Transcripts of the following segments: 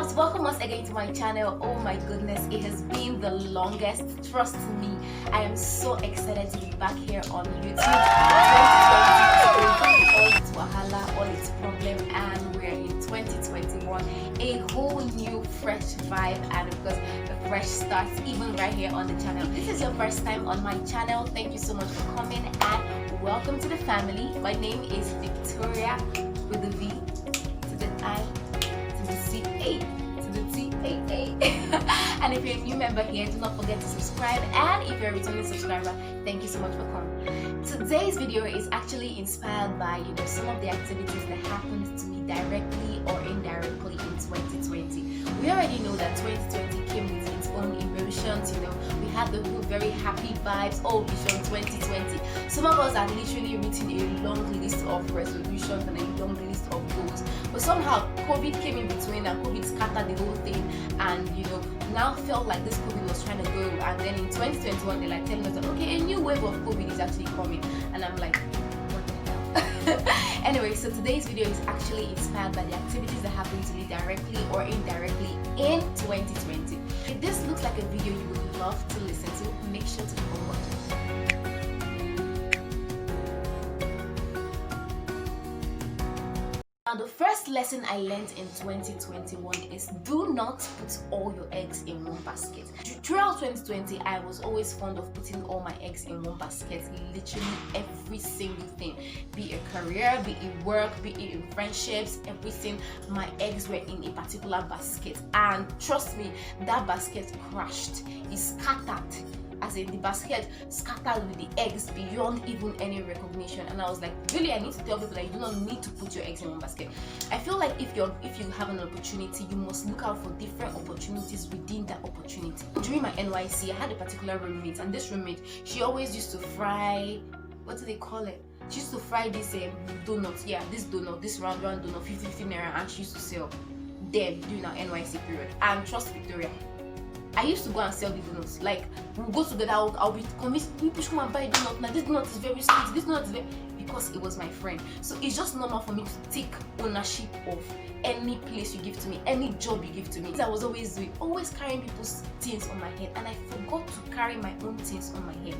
loves, welcome once again to my channel. Oh my goodness, it has been the longest, trust me. I am so excited to be back here on YouTube. 2020 all its wahala, all its problem, and we're in 2021, a whole new fresh vibe, and of course the fresh starts even right here on the channel. If this is your first time on my channel, thank you so much for coming and welcome to the family. My name is Victoria with the V to the I to the C-A to the T-A-A. And if you're a new member here, do not forget to subscribe, and if you're a returning subscriber, thank you so much for coming. Today's video is actually inspired by some of the activities that happened to me directly or indirectly in 2020. We already know that 2020 came with its own emotions. We had the whole very happy vibes, oh vision 2020. Some of us are literally written a long list of resolutions and a long list of goals, but somehow COVID came in between and COVID scattered the whole thing, and now felt like this COVID was trying to go, and then in 2021 they're like telling us that okay, a new wave of COVID is actually coming, and I'm like, what the hell? Anyway, so today's video is actually inspired by the activities that happened to me directly or indirectly in 2020. If this looks like a video you would love to listen to, make sure to keep on watching. Now, the first lesson I learned in 2021 is do not put all your eggs in one basket. Throughout 2020, I was always fond of putting all my eggs in one basket, literally every single thing, be it career, be it work, be it in friendships, everything. My eggs were in a particular basket, and trust me, that basket crashed. It scattered. As in, the basket scattered with the eggs beyond even any recognition, and I was like, really, I need to tell people that you do not need to put your eggs in one basket. I feel like if you have an opportunity, you must look out for different opportunities within that opportunity. During my NYC, I had a particular roommate, and this roommate, she always used to fry, what do they call it? She used to fry this donuts, this round donut, 50 naira, and she used to sell them during our NYC period. And trust Victoria, I used to go and sell the donuts. Like, we'll go together, I'll be convinced, people should come and buy a donut. Now, this donut is very sweet, this donut is very... because it was my friend. So it's just normal for me to take ownership of any place you give to me, any job you give to me. I was always doing, always carrying people's things on my head, and I forgot to carry my own things on my head.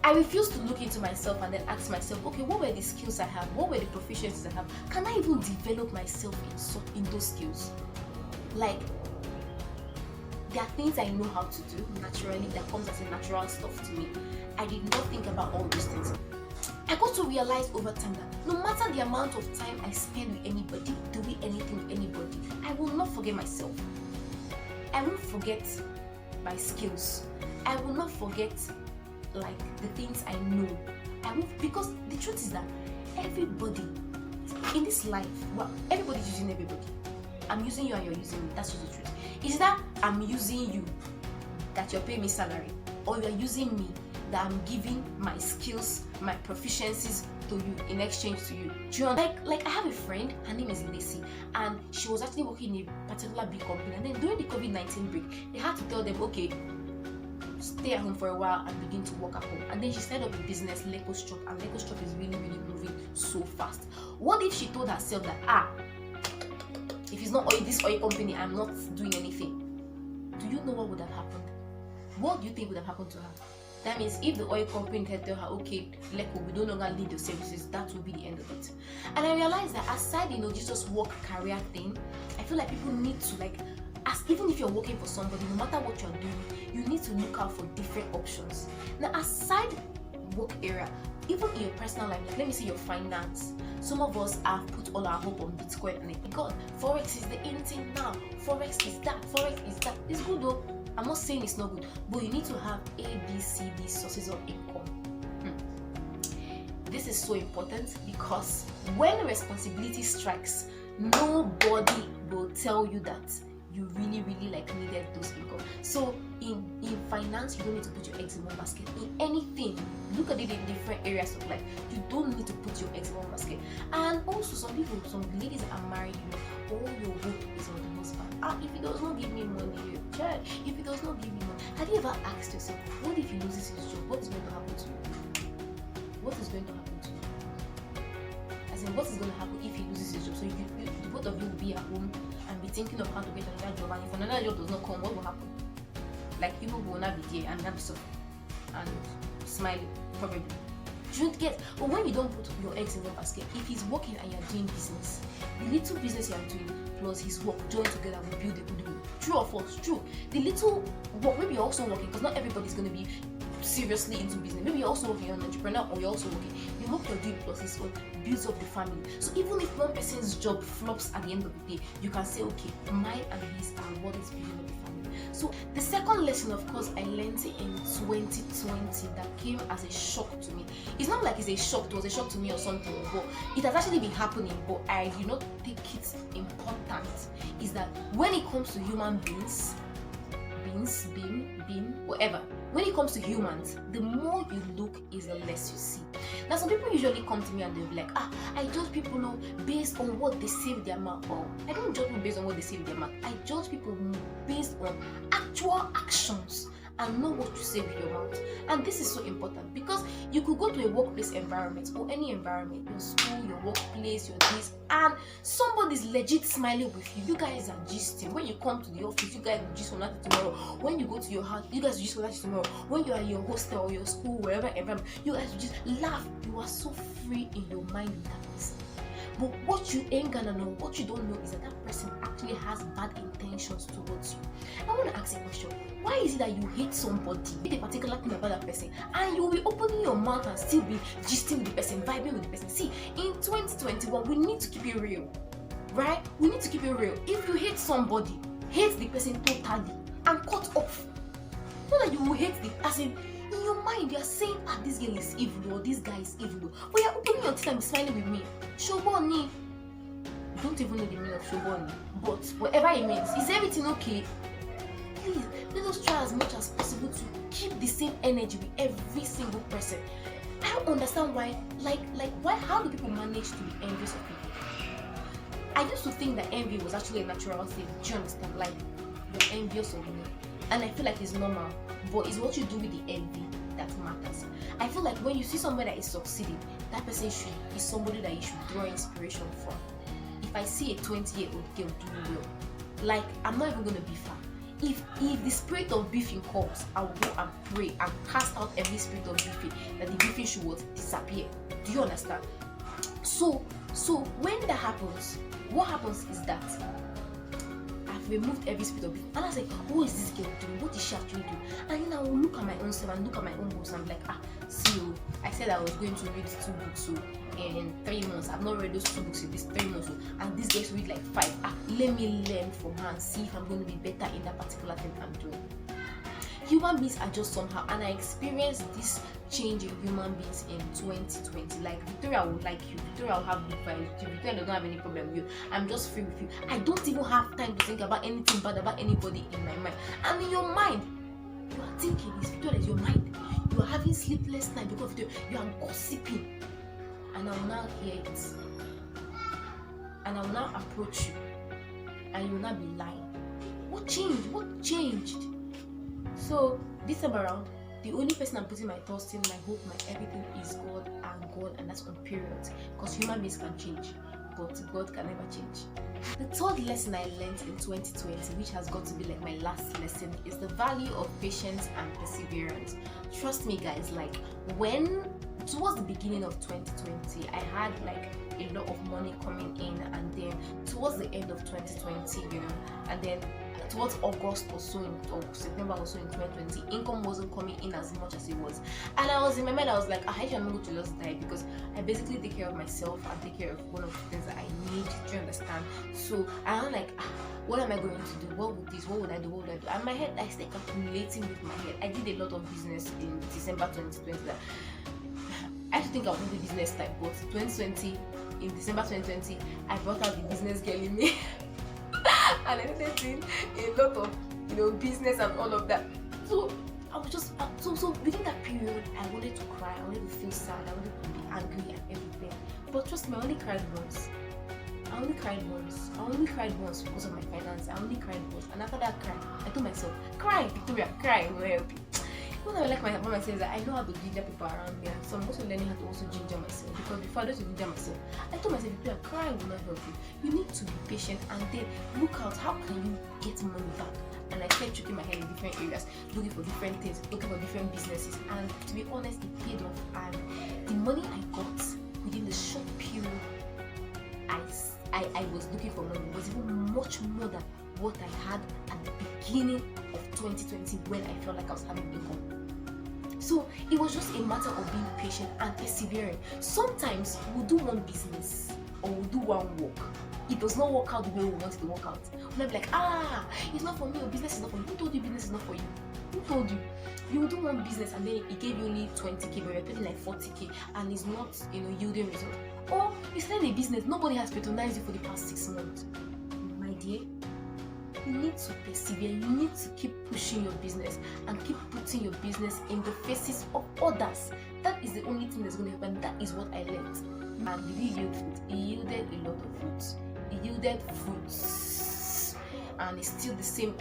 I refused to look into myself and then ask myself, okay, what were the skills I have? What were the proficiencies I have? Can I even develop myself in those skills? Like, there are things I know how to do naturally that comes as a natural stuff to me. I did not think about all those things. I got to realize over time that no matter the amount of time I spend with anybody, doing anything with anybody, I will not forget myself. I won't forget my skills. I will not forget like the things I know. Because the truth is that everybody in this life, well, everybody's using everybody. I'm using you and you're using me. That's just the truth. Is that I'm using you, that you're paying me salary, or you're using me, that I'm giving my skills, my proficiencies to you in exchange to you. Do you know? Like I have a friend, her name is Lacey, and she was actually working in a particular big company, and then during the COVID-19 break, they had to tell them, okay, stay at home for a while and begin to work at home. And then she started up a business, Lego's Shop, and Lego's Shop is really, really moving so fast. What if she told herself that, if it's not this oil company, I'm not doing anything? Do you know what would have happened? What do you think would have happened to her? That means if the oil company had told her, okay, Leko, we no longer need your services, that will be the end of it. And I realized that aside, just work career thing, I feel like people need to even if you're working for somebody, no matter what you're doing, you need to look out for different options. Now, aside work area, even in your personal life, like let me say your finance. Some of us have put all our hope on Bitcoin, and God, Forex is the in thing now. Forex is that. Forex is that. It's good though. I'm not saying it's not good, but you need to have A, B, C, D sources of income. This is so important because when responsibility strikes, nobody will tell you that you really, really needed those income. So in finance, you don't need to put your eggs in one basket. In anything, look at it in different areas of life. You don't need to put your eggs in one basket. And also, some ladies that are married, all your hope is on the husband. If he does not give me money, if he does not give me money, have you ever asked yourself, what if he loses his job? What is going to happen to you? What is going to happen to you? As in, what is going to happen if he loses his job? So the both of you will be at home and be thinking of how to get another job, and if another job does not come, what will happen? Like, people will not be there and not be suffering and smiling, probably. You don't get. But when you don't put your eggs in one basket, if he's working and you're doing business, the little business you're doing plus his work joined together will build a goodwill. True or false? True. The little work, maybe you're also working, because not everybody's going to be seriously into business. Maybe you're also working, you're an entrepreneur, or you're also working. The work you're doing plus his work builds up the family. So even if one person's job flops at the end of the day, you can say, okay, mine and his are what is building up the family. So the second lesson, of course, I learned in 2020 that came as a shock to me. It's not like it's a shock, it was a shock to me or something, but it has actually been happening, but I do not think it's important, is that when it comes to human beings, whatever, when it comes to humans, the more you look is the less you see. Now, some people usually come to me and they'll be like, I judge people based on what they say with their mouth. Or I don't judge people based on what they say with their mouth. I judge people based on actual actions and not what you say with your mouth. And this is so important, because you could go to a workplace environment or any environment, your school, your workplace, your this, and somebody's legit smiling with you. You guys are gisting. When you come to the office, you guys will gist from that tomorrow. When you go to your house, you guys will gist from that tomorrow. When you are in your hostel or your school, wherever environment, you guys will just laugh. You are so free in your mind with that person. But what you ain't gonna know, what you don't know, is that that person actually has bad intentions towards you. I want to ask a question. Why is it that you hate somebody, hate a particular thing about that person, and you will be opening your mouth and still be gisting with the person, vibing with the person? See, in 2021, we need to keep it real, right? We need to keep it real. If you hate somebody, hate the person totally and cut off. Not that you will hate the person. In your mind, you are saying, this girl is evil, or this guy is evil, but you're opening your teeth and smiling with me. Shoboni. You don't even know the meaning of Shoboni, but whatever it means, is everything okay? Please, let us try as much as possible to keep the same energy with every single person. I don't understand why, why, how do people manage to be envious of people? I used to think that envy was actually a natural thing. Do you understand? Like, you're envious of me, and I feel like it's normal, but it's what you do with the envy that matters. I feel like when you see somebody that is succeeding, that person is somebody that you should draw inspiration from. If I see a 20-year-old girl doing well, like, I'm not even going to be far. If the spirit of beefing comes, I will go and pray and cast out every spirit of beefing, that the beefing should disappear. Do you understand? So when that happens, what happens is that I've removed every spirit of beefing, and I was like, what is this girl doing? What is she actually doing? And then I will look at my own self and look at my own books and I'm like, see, I said I was going to read 2 books, so in 3 months I've not read those 2 books in this 3 months, and this girl read like 5. Let me learn from her and see if I'm going to be better in that particular thing I'm doing. Human beings are just somehow, and I experienced this change in human beings in 2020. Like, Victoria will like you, Victoria will have good vibes with you, Victoria doesn't have any problem with you. I'm just free with you. I don't even have time to think about anything bad about anybody in my mind. And in your mind, you are thinking, it's Victoria, is your mind. You are having sleepless night because of you are gossiping. And I will now hear it. And I will now approach you. And you will not be lying. What changed? What changed? So this time around, the only person I'm putting my thoughts in, my hope, my everything is God, and that's on period. Because human beings can change, but God can never change. The third lesson I learned in 2020, which has got to be like my last lesson, is the value of patience and perseverance. Trust me, guys, like, when towards the beginning of 2020, I had like a lot of money coming in, and then towards the end of 2020, and then towards August or so, or September or so in 2020, income wasn't coming in as much as it was. And I was in my mind, I was like, I'm not going to just die, because I basically take care of myself and take care of one of the things that I need. Do you understand? So I'm like, what am I going to do? What would this? What would I do? What would I do? And my head, I stay calculating with my head. I did a lot of business in December 2020. I used to think I would do business type, but in December 2020, I brought out the business girl in me. And I started doing a lot of business and all of that. So I was just so within that period, I wanted to cry, I wanted to feel sad, I wanted to be angry and everything. But trust me, I only cried once. I only cried once because of my finance. I only cried once, and after that cry, I told myself, cry, Victoria, cry, it will help you. What I like about myself is that I know how to ginger people around me, and so I'm also learning how to also ginger myself. Because before I used to ginger myself, I told myself, if you are crying will not help you. You need to be patient and then look out how can you get money back. And I kept choking my head in different areas, looking for different things, looking for different businesses. And to be honest, it paid off. And the money I got within the short period I was looking for money was even much more than what I had at the beginning of 2020 when I felt like I was having income. So it was just a matter of being patient and persevering. Sometimes we'll do one business or we'll do one work. It does not work out the way we want it to work out. We'll be like, it's not for me, or business is not for me. Who told you business is not for you? Who told you? You will do one business and then it gave you only 20k, but you're paying like 40k and it's not, yielding results. Or you started a business, nobody has patronized you for the past 6 months. My dear, you need to persevere. You need to keep pushing your business and keep putting your business in the faces of others. That is the only thing that's going to happen. That is what I learned. And did it yield fruit? It yielded a lot of fruits. It yielded fruits, and it's still the same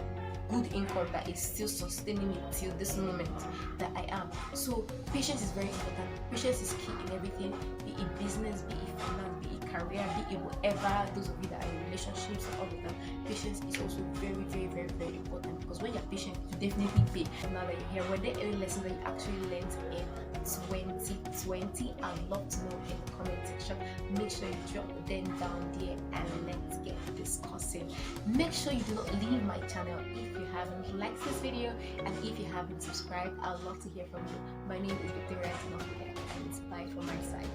good income that is still sustaining me till this moment that I am. So patience is very important. Patience is key in everything, be it business, be it finance, be it career, be it whatever. Those of you that are in relationships and all of that, patience is also very, very, very, very important, because when you're patient, you definitely pay. Now that you're here, were there any lessons that you actually learned in 2020? I'd love to know in the comment section. Make sure you drop them down there and let's get discussing. Make sure you do not leave my channel if you haven't liked this video, and if you haven't subscribed, I'd love to hear from you. My name is Victoria, and it's bye from my side.